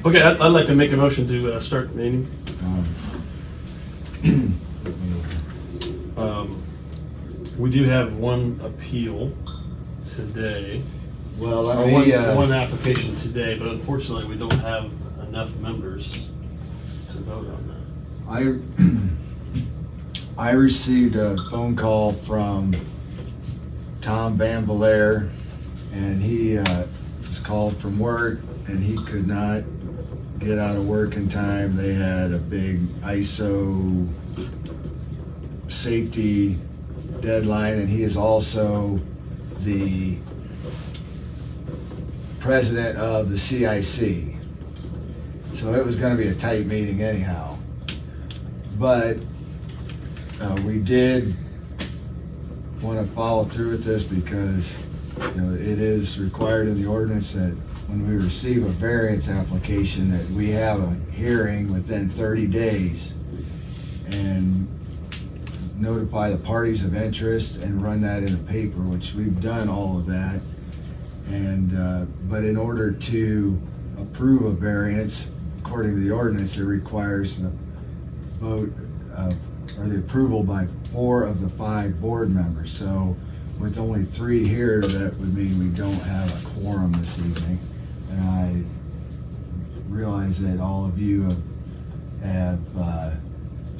Okay, I'd like to make a motion to start the meeting. We do have one appeal today, Well, or let me, one application today, but unfortunately we don't have enough members to vote on that. I received a phone call from Tom Van Valere, and he was called from work, and he could not get out of work in time. They had a big ISO safety deadline, and he is also the president of the CIC. So it was going to be a tight meeting anyhow. But we did want to follow through with this because it is required in the ordinance that when we receive a variance application that we have a hearing within 30 days and notify the parties of interest and run that in the paper, which we've done all of that. And but in order to approve a variance, according to the ordinance, it requires the vote of, or the approval by 4 of the 5 board members. So with only 3 here, that would mean we don't have a quorum this evening. And I realize that all of you have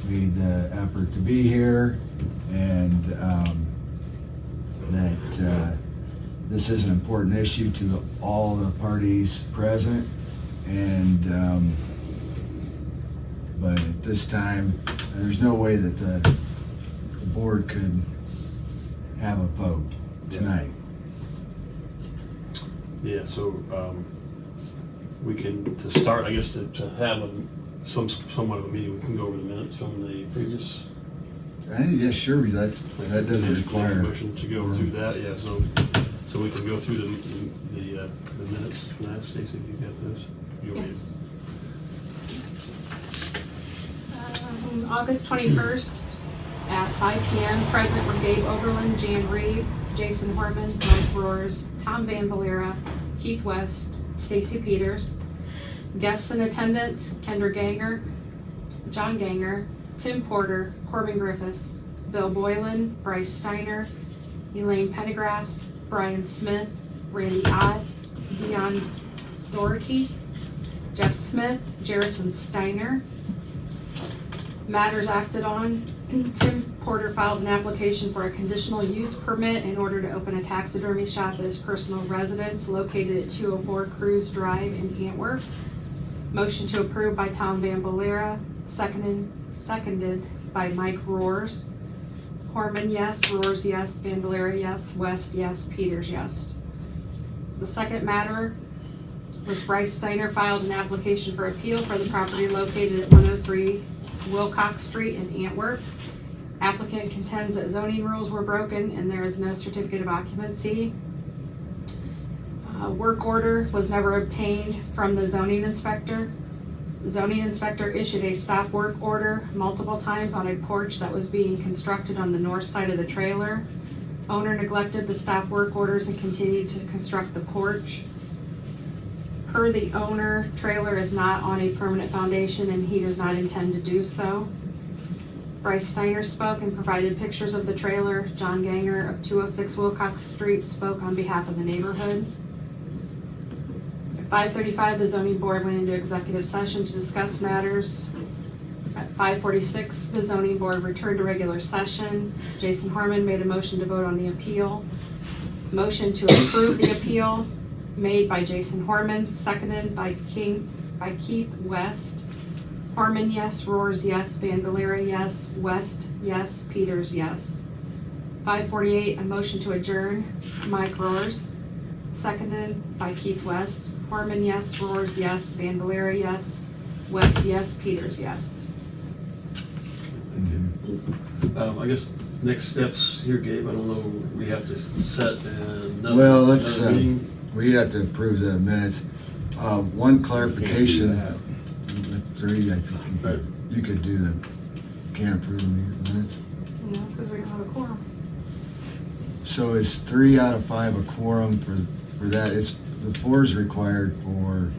made the effort to be here, and that this is an important issue to all the parties present. And but at this time, there's no way that the board could have a vote tonight. Yeah, so we can, to start, I guess, to have somewhat of a meeting, we can go over the minutes from the previous. Yeah, sure, that doesn't require a motion to go through that, yeah, so we can go through the minutes from that. Stacy, if you got those? Yes. August 21st at 5 p.m. Present were Gabe Oberlin, Jan Reed, Jason Horman, Mike Roars, Tom Van Valera, Keith West, Stacy Peters. Guests in attendance: Kendra Ganger, John Ganger, Tim Porter, Corbin Griffiths, Bill Boylan, Bryce Steiner, Elaine Pendergrass, Brian Smith, Randy Ott, Dion Doherty, Jeff Smith, Jerrison Steiner. Matters acted on: Tim Porter filed an application for a conditional use permit in order to open a taxidermy shop at his personal residence located at 204 Cruise Drive in Antwerp. Motion to approve by Tom Van Valera, seconded by Mike Roars. Horman, yes. Roars, yes. Van Valera, yes. West, yes. Peters, yes. The second matter was Bryce Steiner filed an application for appeal for the property located at 103 Wilcox Street in Antwerp. Applicant contends that zoning rules were broken and there is no certificate of occupancy. Work order was never obtained from the zoning inspector. The zoning inspector issued a stop work order multiple times on a porch that was being constructed on the north side of the trailer. Owner neglected the stop work orders and continued to construct the porch. Per the owner, trailer is not on a permanent foundation and he does not intend to do so. Bryce Steiner spoke and provided pictures of the trailer. John Ganger of 206 Wilcox Street spoke on behalf of the neighborhood. At 5:35, the zoning board went into executive session to discuss matters. At 5:46, the zoning board returned to regular session. Jason Harmon made a motion to vote on the appeal. Motion to approve the appeal made by Jason Horman, seconded by Keith West. Horman, yes. Roars, yes. Van Valera, yes. West, yes. Peters, yes. 5:48, a motion to adjourn. Mike Roars, seconded by Keith West. Horman, yes. Roars, yes. Van Valera, yes. West, yes. Peters, yes. I guess next steps here, Gabe, I don't know, we have to set another. Well, let's, another meeting. we'd have to approve the minutes. One clarification, 3, I think you could do that. Can't approve the minutes. No, because we don't have a quorum. So is 3 out of 5 a quorum for that? The 4 is required for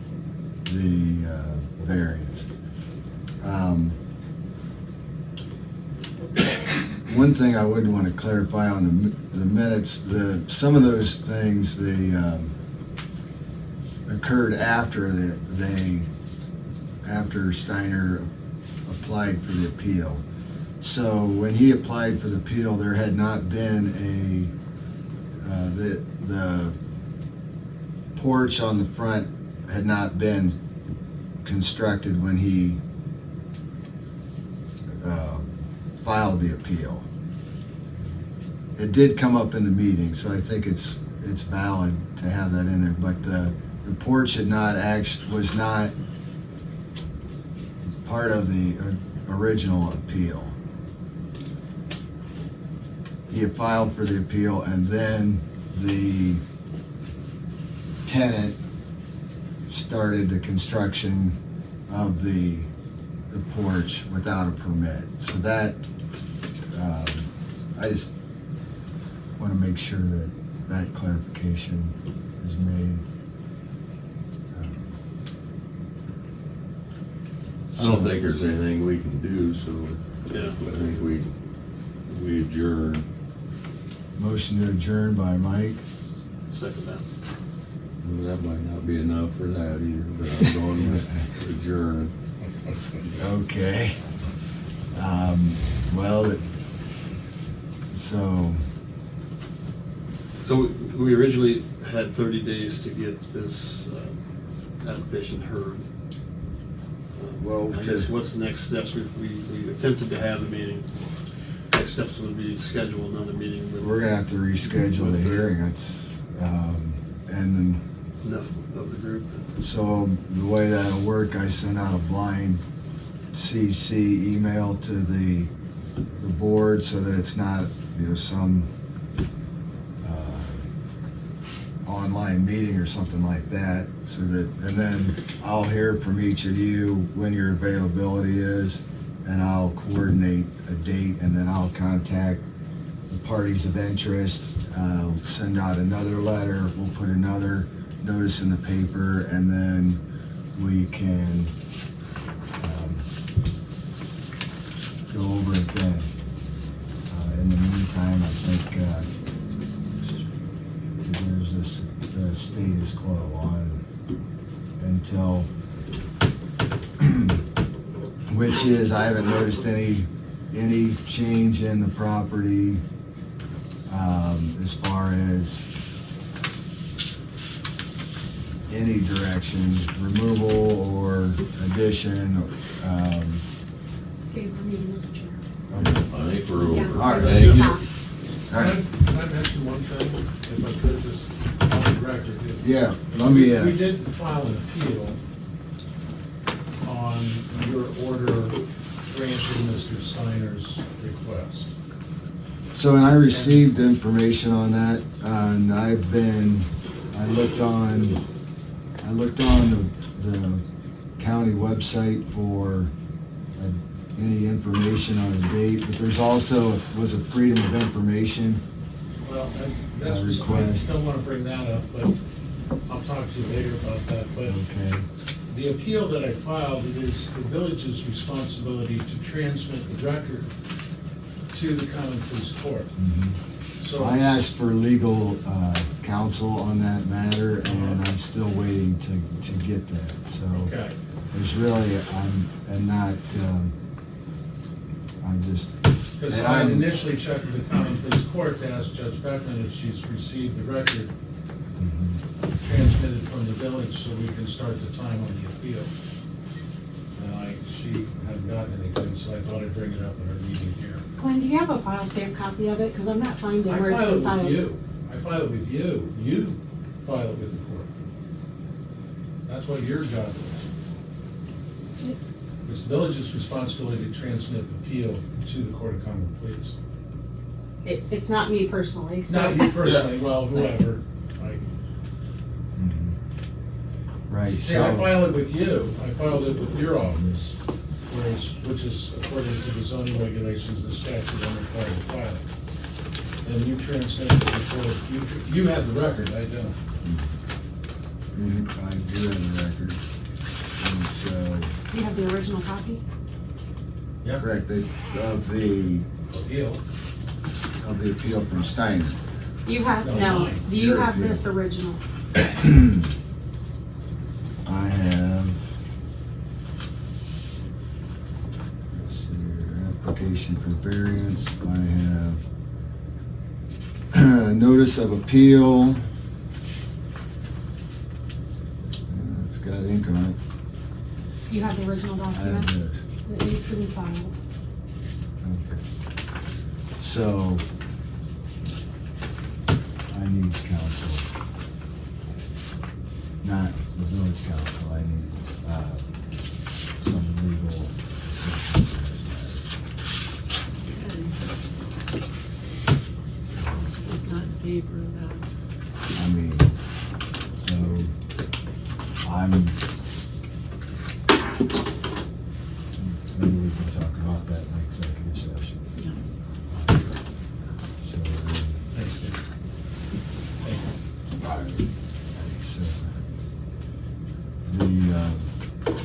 the variance. One thing I would want to clarify on the minutes, some of those things, occurred after after Steiner applied for the appeal. So when he applied for the appeal, there had not been the porch on the front had not been constructed when he filed the appeal. It did come up in the meeting, so I think it's valid to have that in there, but the porch was not part of the original appeal. He had filed for the appeal, and then the tenant started the construction of the porch without a permit. So that, I just want to make sure that clarification is made. I don't think there's anything we can do, so Yeah. I think we adjourn. Motion to adjourn by Mike. Second that. Well, that might not be enough for that either, but I'm going with adjourn. Okay. Well, so, So we originally had 30 days to get this application heard. Well, I guess what's the next steps? We attempted to have the meeting. Next steps would be schedule another meeting with we're gonna have to reschedule the hearing. And enough of the group. so the way that'll work, I send out a blind CC email to the board so that it's not, some online meeting or something like that, and then I'll hear from each of you when your availability is, and I'll coordinate a date, and then I'll contact the parties of interest. I'll send out another letter, we'll put another notice in the paper, and then we can go over it then. In the meantime, I think there's the status quo on until, which is, I haven't noticed any change in the property as far as any direction, removal or addition. Okay, we're meeting with the chair. I think we're over. Yeah. All right. Thank you. Stop. All right. Can I mention one thing, if I could, just on the record? Yeah, let me, We did file an appeal on your order granting Mr. Steiner's request. so, and I received information on that, and I looked on the county website for any information on a date, but there's also, was a freedom of information. Well, that's, I Request. don't want to bring that up, but I'll talk to you later about that. But Okay, the appeal that I filed, it is the village's responsibility to transmit the record to the common police court. So I asked for legal counsel on that matter, and I'm still waiting to get that, so. Okay. There's really, I'm just, Because and I I'm- initially checked with the common police court to ask Judge Beckman if she's received the record transmitted from the village so we can start the time on the appeal. And she hadn't gotten anything, so I thought I'd bring it up in our meeting here. Glenn, do you have a file stamp copy of it? Because I'm not finding I where it's file been it filed. with you. I file it with you. You file it with the court. That's what your job is. It's the village's responsibility to transmit the appeal to the Court of Common Pleas. It's not me personally, so. Not you personally, well, whoever. right, See, I so, file it with you, I filed it with your office, which is according to the zoning regulations, the statute, I'm required to file it. And you transmit it to the court, you have the record, I don't. I do have the record, and so, the original copy? Yeah, Correct, of the appeal from Steiner. You have, No, no, mine. do you Your have appeal. this original? I have, let's see here, application for variance, I have notice of appeal. Yeah, it's got ink on it. You have the original I have document? this. It needs to be filed. Okay. So, I need counsel. Not the village council, I need, some legal assistance. Was not in favor of that. I mean, so, maybe we can talk about that in executive session. Yeah. So, thanks, Dave. the,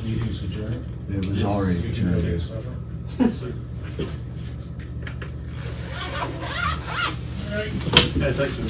Meeting's adjourned. it was already You can go get adjourned. supper. All right. Yeah, thank you.